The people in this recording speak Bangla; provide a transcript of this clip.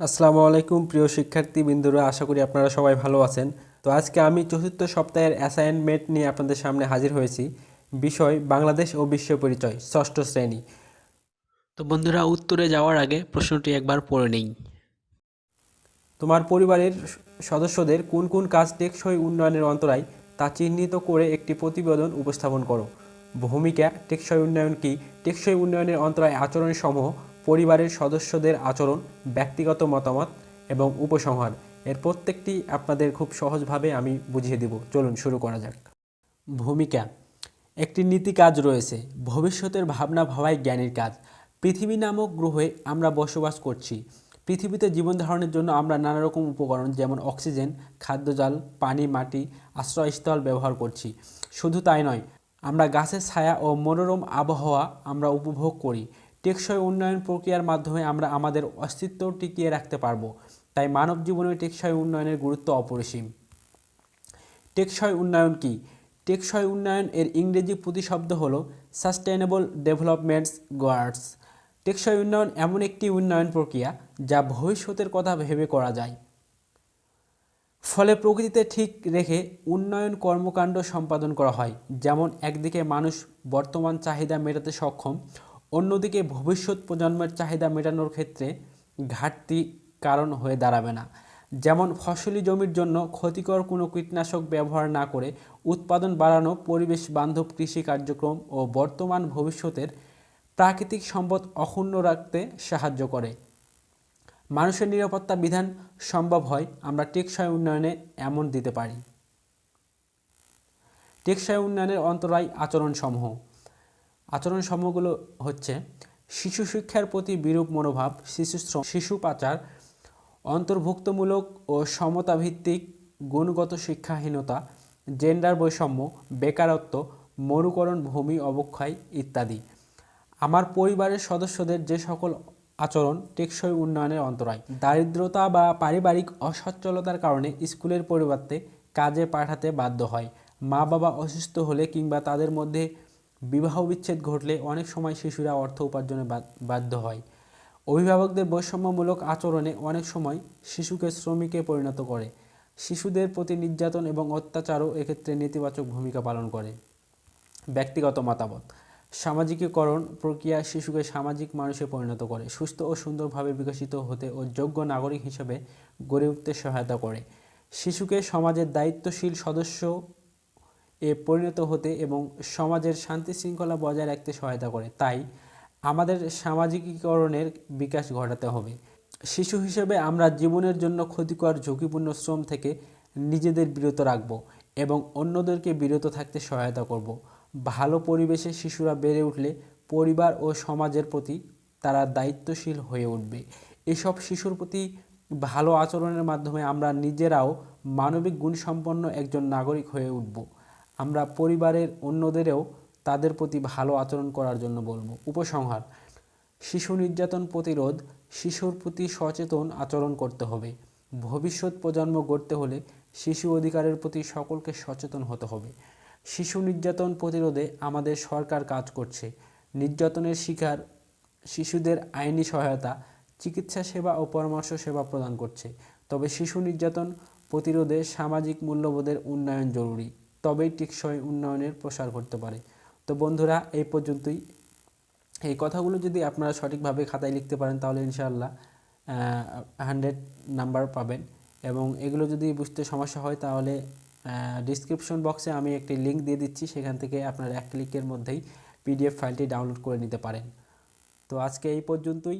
আসসালামু আলাইকুম প্রিয় শিক্ষার্থীবৃন্দরা, আশা করি আপনারা সবাই ভালো আছেন। তো আজকে আমি চতুর্থ সপ্তাহের অ্যাসাইনমেন্ট নিয়ে আপনাদের সামনে হাজির হয়েছি। বিষয় বাংলাদেশ ও বিশ্ব পরিচয়, ষষ্ঠ শ্রেণী। তো বন্ধুরা, উত্তরে যাওয়ার আগে প্রশ্নটি একবার পড়ে নেই। তোমার পরিবারের সদস্যদের কোন কোন কাজ টেকসই উন্নয়নের অন্তরায় তা চিহ্নিত করে একটি প্রতিবেদন উপস্থাপন করো। ভূমিকা: টেকসই উন্নয়ন কি? টেকসই উন্নয়নের অন্তরায় আচরণসমূহ: পরিবারের সদস্যদের আচরণ, ব্যক্তিগত মতামত এবং উপসংহার। এর প্রত্যেকটি আপনাদের খুব সহজভাবে আমি বুঝিয়ে দিব। চলুন শুরু করা যাক। ভূমিকা: একটি নীতি কাজ রয়েছে। ভবিষ্যতের ভাবনা ভাবাই জ্ঞানীর কাজ। পৃথিবী নামক গ্রহে আমরা বসবাস করছি। পৃথিবীতে জীবন ধারণের জন্য আমরা নানা রকম উপকরণ যেমন অক্সিজেন, খাদ্যজাল, পানি, মাটি, আশ্রয়স্থল ব্যবহার করছি। শুধু তাই নয়, আমরা গাছের ছায়া ও মনোরম আবহাওয়া আমরা উপভোগ করি। টেকসই উন্নয়ন প্রক্রিয়ার মাধ্যমে আমরা আমাদের অস্তিত্ব টিকিয়ে রাখতে পারব। তাই মানব জীবনে টেকসই উন্নয়নের গুরুত্ব অপরিসীম। টেকসই উন্নয়ন কি? টেকসই উন্নয়ন এর ইংরেজি প্রতিশব্দ হল সাস্টেইনেবল ডেভেলপমেন্টস গোয়ালস। টেকসই উন্নয়ন এমন একটি উন্নয়ন প্রক্রিয়া যা ভবিষ্যতের কথা ভেবে করা যায়, ফলে প্রকৃতিতে ঠিক রেখে উন্নয়ন কর্মকাণ্ড সম্পাদন করা হয়। যেমন একদিকে মানুষ বর্তমান চাহিদা মেটাতে সক্ষম, অন্যদিকে ভবিষ্যৎ প্রজন্মের চাহিদা মেটানোর ক্ষেত্রে ঘাটতি কারণ হয়ে দাঁড়াবে না। যেমন ফসলি জমির জন্য ক্ষতিকর কোনো কীটনাশক ব্যবহার না করে উৎপাদন বাড়ানো, পরিবেশ বান্ধব কৃষি কার্যক্রম ও বর্তমান ভবিষ্যতের প্রাকৃতিক সম্পদ অক্ষুণ্ণ রাখতে সাহায্য করে। মানুষের নিরাপত্তা বিধান সম্ভব হয় আমরা টেকসই উন্নয়নে এমন দিতে পারি। টেকসই উন্নয়নের অন্তরায় আচরণসমূহ। আচরণসমূহগুলো হচ্ছে: শিশু শিক্ষার প্রতি বিরূপ মনোভাব, শিশুশ্রম, শিশু পাচার, অন্তর্ভুক্তমূলক ও সমতাভিত্তিক গুণগত শিক্ষাহীনতা, জেন্ডার বৈষম্য, বেকারত্ব, মরুকরণ, ভূমি অবক্ষয় ইত্যাদি। আমার পরিবারের সদস্যদের যে সকল আচরণ টেকসই উন্নয়নের অন্তরায়: দারিদ্রতা বা পারিবারিক অসচ্ছলতার কারণে স্কুলের পরিবর্তে কাজে পাঠাতে বাধ্য হয়। মা বাবা অসুস্থ হলে কিংবা তাদের মধ্যে বিবাহ বিচ্ছেদ ঘটলে অনেক সময় শিশুরা অর্থ উপার্জনে বাধ্য হয়। অভিভাবকদের বৈষম্যমূলক আচরণে অনেক সময় শিশুকে শ্রমিকে পরিণত করে। শিশুদের প্রতি নির্যাতন এবং অত্যাচারও এক্ষেত্রে নেতিবাচক ভূমিকা পালন করে। ব্যক্তিগত মতামত: সামাজিকীকরণ প্রক্রিয়া শিশুকে সামাজিক মানুষে পরিণত করে, সুস্থ ও সুন্দরভাবে বিকশিত হতে ও যোগ্য নাগরিক হিসেবে গড়ে উঠতে সহায়তা করে। শিশুকে সমাজের দায়িত্বশীল সদস্য এ পরিণত হতে এবং সমাজের শান্তি শৃঙ্খলা বজায় রাখতে সহায়তা করে। তাই আমাদের সামাজিকীকরণের বিকাশ ঘটাতে হবে। শিশু হিসেবে আমরা জীবনের জন্য ক্ষতিকর ঝুঁকিপূর্ণ শ্রম থেকে নিজেদের বিরত রাখব এবং অন্যদেরকে বিরত থাকতে সহায়তা করব। ভালো পরিবেশে শিশুরা বেড়ে উঠলে পরিবার ও সমাজের প্রতি তারা দায়িত্বশীল হয়ে উঠবে। এসব শিশুর প্রতি ভালো আচরণের মাধ্যমে আমরা নিজেরাও মানবিক গুণসম্পন্ন একজন নাগরিক হয়ে উঠব। আমরা পরিবারের অন্যদেরও তাদের প্রতি ভালো আচরণ করার জন্য বলবো। উপসংহার: শিশু নির্যাতন প্রতিরোধ: শিশুর প্রতি সচেতন আচরণ করতে হবে। ভবিষ্যৎ প্রজন্ম গড়তে হলে শিশু অধিকারের প্রতি সকলকে সচেতন হতে হবে। শিশু নির্যাতন প্রতিরোধে আমাদের সরকার কাজ করছে। নির্যাতনের শিকার শিশুদের আইনি সহায়তা, চিকিৎসা সেবা ও পরামর্শ সেবা প্রদান করছে। তবে শিশু নির্যাতন প্রতিরোধে সামাজিক মূল্যবোধের উন্নয়ন জরুরি, তবেই টেকসই উন্নয়নের প্রসার ঘটতে পারে। তো বন্ধুরা, এই পর্যন্তই। এই কথাগুলো যদি আপনারা সঠিকভাবে খাতায় লিখতে পারেন তাহলে ইনশাআল্লাহ 100 নাম্বার পাবেন। এবং এগুলো যদি বুঝতে সমস্যা হয় তাহলে ডিসক্রিপশন বক্সে আমি একটি লিঙ্ক দিয়ে দিচ্ছি, সেখান থেকে আপনারা এক ক্লিকের মধ্যেই পিডিএফ ফাইলটি ডাউনলোড করে নিতে পারেন। তো আজকে এই পর্যন্তই।